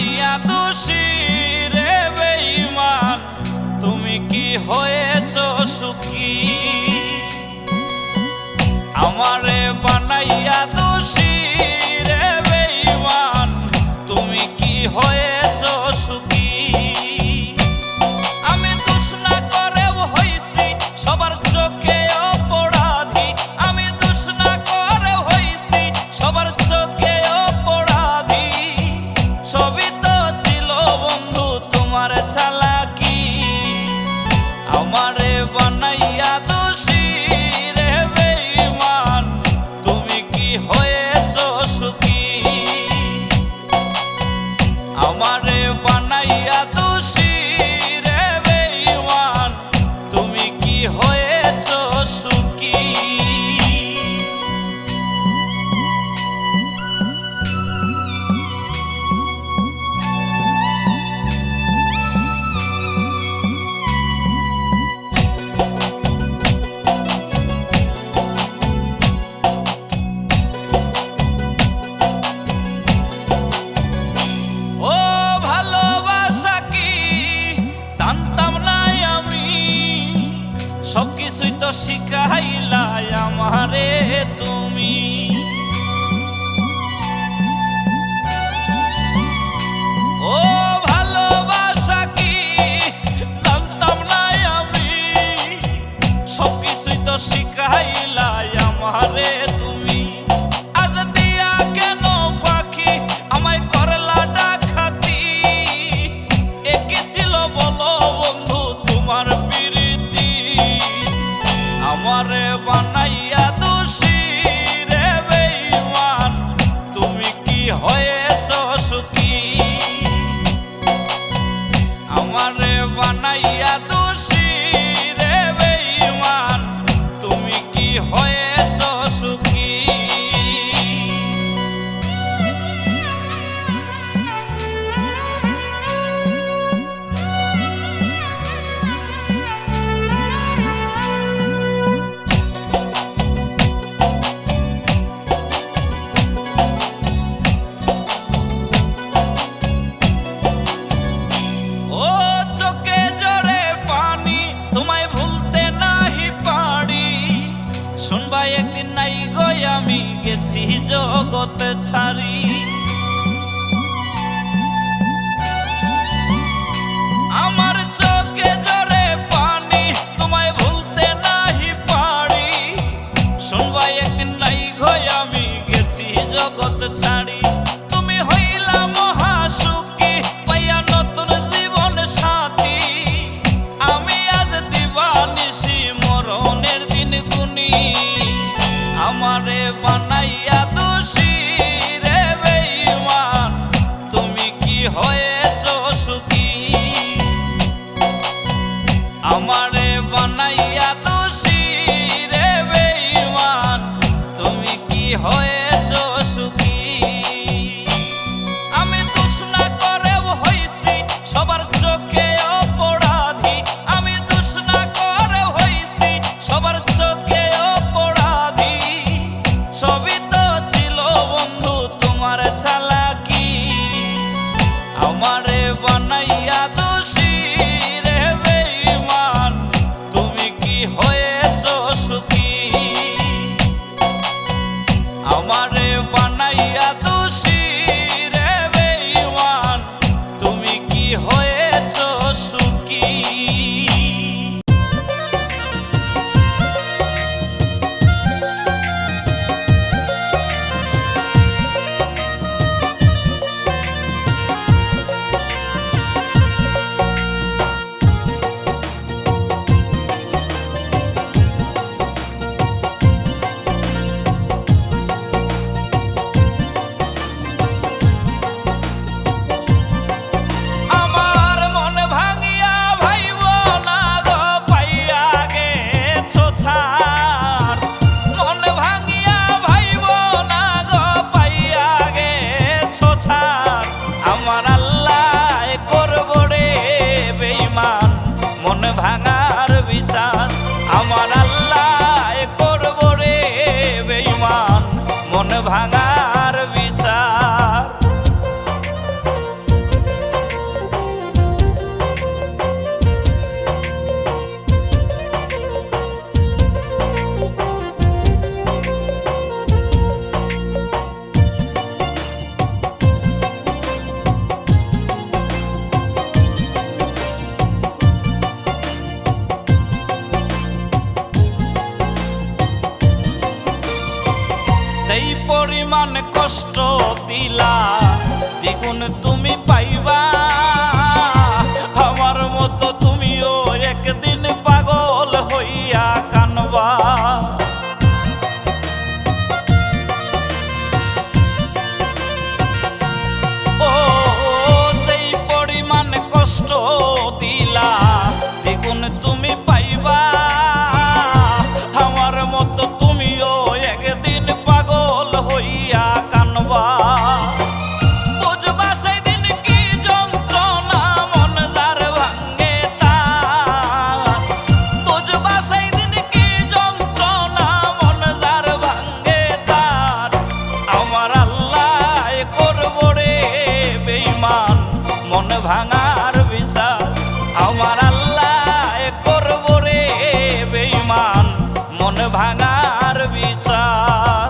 বানাইয়া দোষী রে বেঈমান, তুমি কি হয়েছো সুখী? আমারে বানাইয়া দোষী রে বেঈমান, তুমি কি হয়েছো সুখী? আমি দোষ না করেও হইছি সবার চোখে অপরাধী, আমি দোষ না করেও হইছি সবার চোখে অপরাধী। সবই তো ছিল বন্ধু তোমার চালাকি, আমারে বানাইয়া দোষী রে বেঈমান, তুমি কি হয়েছো সুখী? আমারে বানাইয়া দোষী রে বেঈমান, তুমি কি হয়েছো সুখী? ও ভালোবাসা কি জানতাম না আমি, সবকিছুই তো শিখাইলা আমারে তুমি। ও ভালোবাসা কি জানতাম না আমি, সবকিছুই তো শিখাইলা আমারে তুমি। আজ দিয়া কেন ফাঁকি আমায় করলা ডাকাতি, একে ছিল বলো বন্ধু তোমার প্রীতি? আমারে বানাইয়া দোষী রে বেঈমান, তুমি কি হয়েছো সুখী? আমারে বানাইয়া দোষী রে বেঈমান, তুমি কি হয়েছো সুখী? ও চোখে জরে পানি তোমায় ভুলতে নাহি পারি, শুনবা একদিন নাই গো আমি গেছি জগতে ছাড়ি। আমার চোখে জরে পানি তোমায় ভুলতে নাহি পারি, শুনবা একদিন নাই গো আমি গেছি জগতে ছাড়ি। তুমি হইলা মহাসুখী পাইয়া নতুন জীবন সাথী, আমি আজ দিবানিশি মরণের দিন গুনি। আমারে বানাইয়া দোষী রে বেঈমান, তুমি কি হয়েছো সুখী? আমারে বানাইয়া দোষী রে বেঈমান, তুমি কি হয়েছো সুখী? আমি দোষ না করেও হইছি সবার চোখে অপরাধী, আমি দোষ না করেও হইছি সবার চোখে অপরাধী। সবই তো পরিমাণ কষ্ট দিলা দ্বিগুণ তুমি পাইবা। আমার মতো তুমিও একদিন পাগল হইয়া কানবা। ও যেই পরিমাণ কষ্ট দিলা দ্বিগুণ তুমি পাইবা। আমার মতো তুমিও একদিন পাগল হইয়া কানবা। বুঝবা সেদিন কি যন্ত্রণা মন যার ভাঙ্গে তার। বুঝবা সেদিন কি যন্ত্রণা মন যার ভাঙ্গে তার। আমার আল্লাহ করব রে বেঈমান মন ভাঙার বিচার। আমার আল্লাহ করব রে বেঈমান মন ভাঙার বিচার।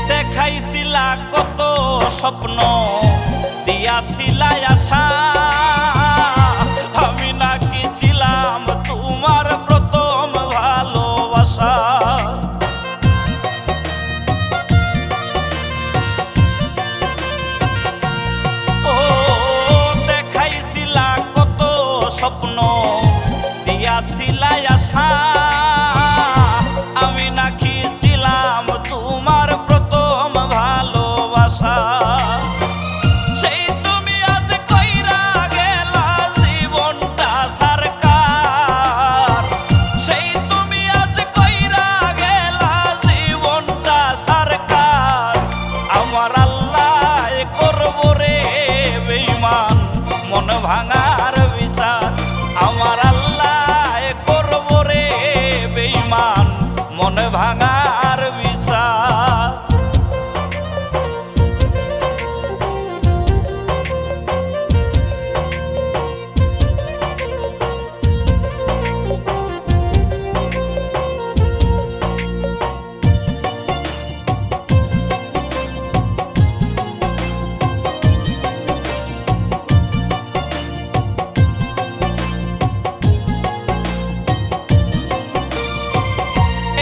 দেখাইছিলা কত স্বপ্ন দিয়াছিলা আশা। আমি নাকি ছিলাম তোমার প্রথম ভালোবাসা। ও দেখাইছিলা কত স্বপ্ন দিয়াছিলা আশা। আমি নাকি ছিলাম তোমার প্রথম ভালোবাসা। সেই তুমি আজ কইরা গেলা জীবনটা সরকার। সেই তুমি আজ কইরা গেলা জীবনটা সরকার। আমার আল্লাহ করব রে বেঈমান মন ভাঙার বিচার। আমার আল্লাহ করব রে বেঈমান মন ভাঙার বিচার।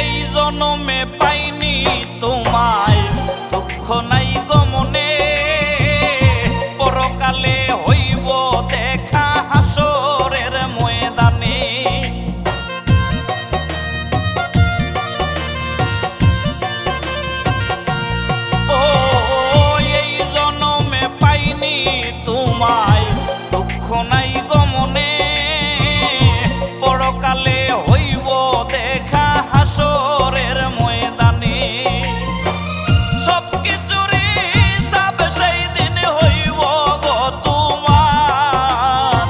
এই জনমে পাইনি তোমায় দুঃখ নাই গমনে। পরকালে হইব দেখা হাসরের ময়দানে। ও এই জনমে পাইনি তোমায় দুঃখ নাই গমনে। পরকালে হইব দেখা হাসরের ময়দানে। সবকিছুর হিসাব সেই দিন হইব গো তোমার।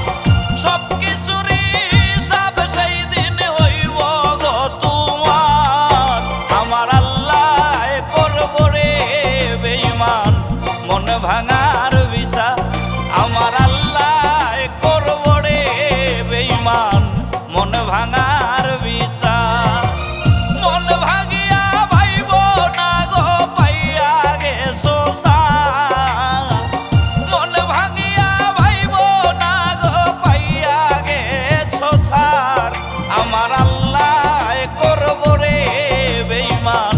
সবকিছুর হিসাব সেই দিন হইব গো তোমার। আমার আল্লাহ করব রে বেঈমান মন ভাঙার বিচার। আমার আল্লাহ করব রে বেঈমান মন ভাঙার বিচার। মন ভাগিয়া ভাইব না গো পাইয়া গেছো সার। মন ভাগিয়া ভাইব না গো পাইয়া গেছো সার। আমার আল্লাহ করব রে বেঈমান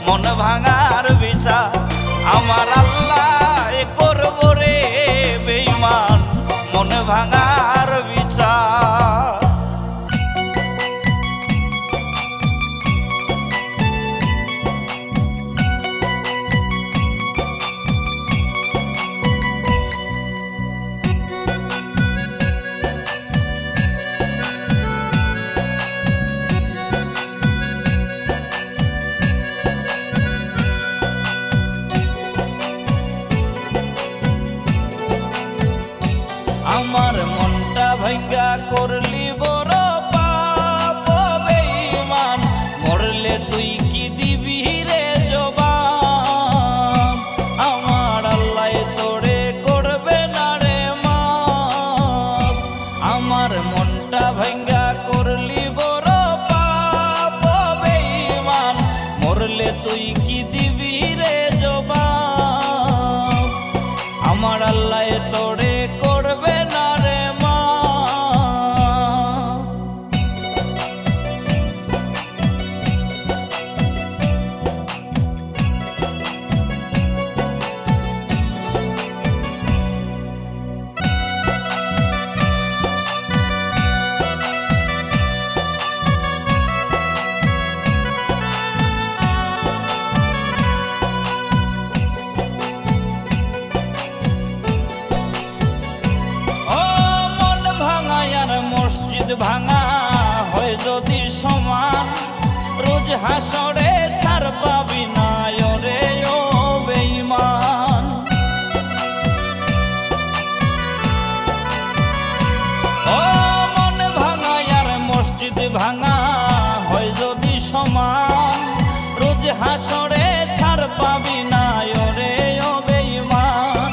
মন ভাঙার বিচার। আমার আল্লাহ করব রে বেঈমান মন ভাঙার বিচার। আমার হাসরে ছাড় পাবি না ওরে ও বেঈমান। ও মন ভাঙা আর মসজিদ ভাঙা হয় যদি সমান, রোজ হাসরে ছাড় পাবি না ওরে ও বেঈমান।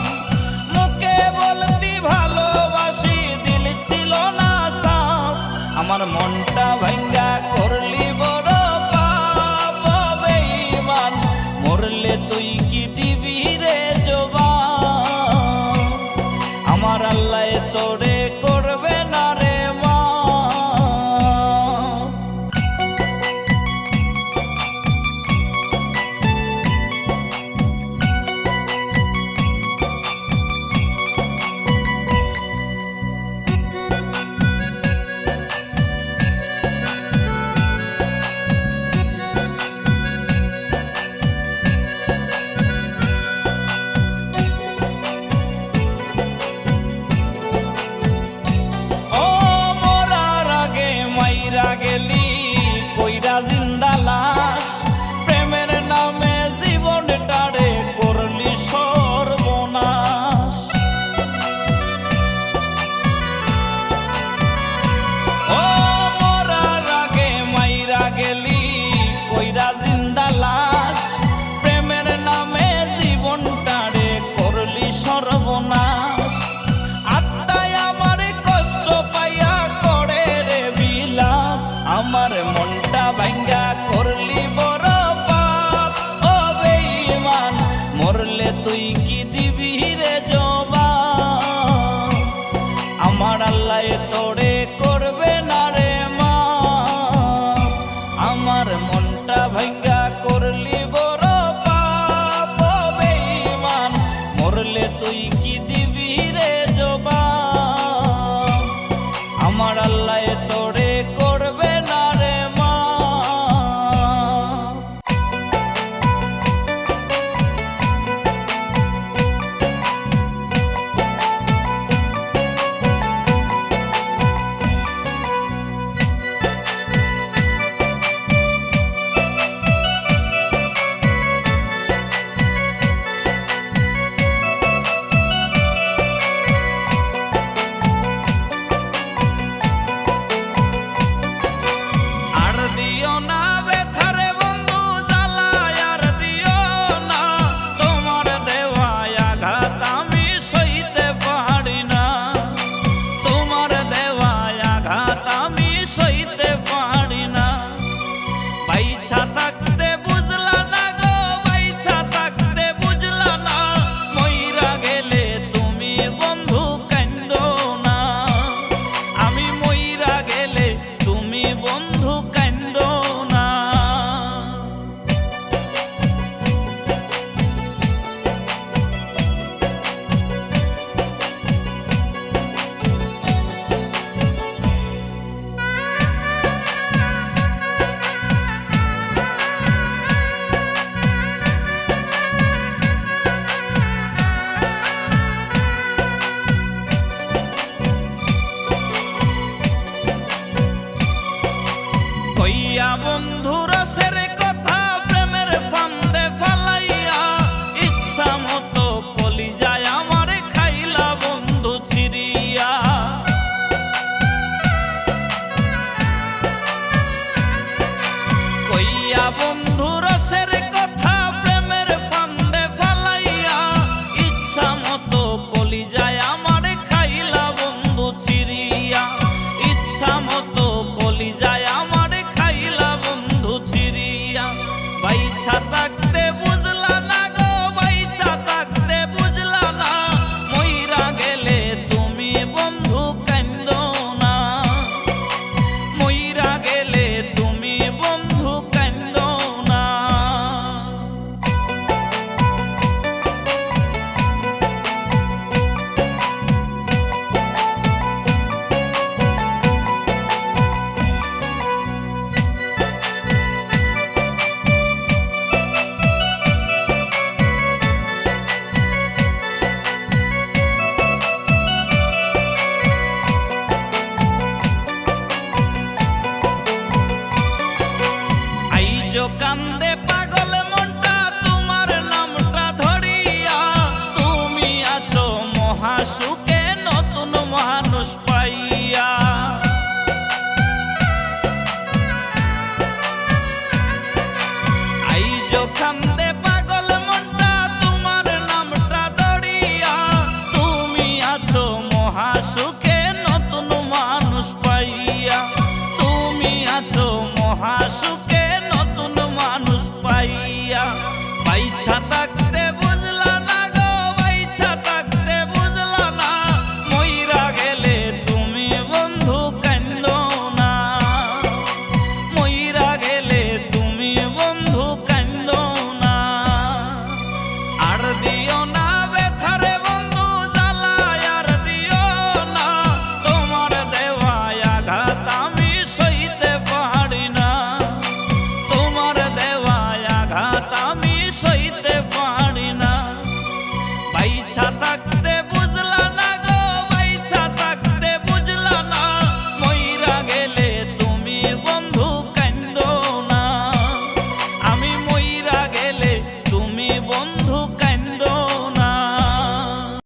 মুখে বলতি ভালোবাসি দিল ছিল না সাফ, আমার মনটা ভাঙ্গা করলি বড় পাপ ও বেঈমান। মরলে তুই কি দিবি রে জবাব, আমার আল্লাহ তোরে করবে না রে মা। গেলি কইরা জিন্দা লাশ, প্রেমের নামে জীবনটারে করলি সর্বনাশ। ও মরার আগে মাইরা গেলি কইরা জিন্দা লাশ, প্রেমের নামে জীবনটারে করলি সর্বনাশ। আত্মায় আমার কষ্ট পাইয়া করে রে বিলাপ, আমার মনটা ভাঙ্গা করলি বড় পাপ ও বেঈমান। মরলে তুই কি দিবি রে জবাব, আমার আল্লাহ তোরে করবে না রে মা। আমার মনটা ভাঙ্গা করলি বড় পাপ ও বেঈমান। মরলে তুই কি দিবি রে জবাব, আমার আল্লাহ তোরে করবে না রে মা। বাইছা থাকতে বুঝলা না গো, বাইছা থাকতে বুঝলা না, মইরা গেলে তুমি বন্ধু কান্দো না। আমি মইরা গেলে তুমি বন্ধু কান্দো না। কইয়া বন্ধু রসের কথা প্রেমের ফান্দে ফালাইয়া, ইচ্ছা মতো কলিজায় আমার খাইলা বন্ধু ছিড়িয়া। কইয়া বন্ধু রসের কথা প্রেমের ফান্দে ফালাইয়া, ইচ্ছা মতো কলিজায় আমার খাইলা বন্ধু ছিড়িয়া। ইচ্ছা মতো কলিজায় আমার খাইলা বন্ধু দিয়ে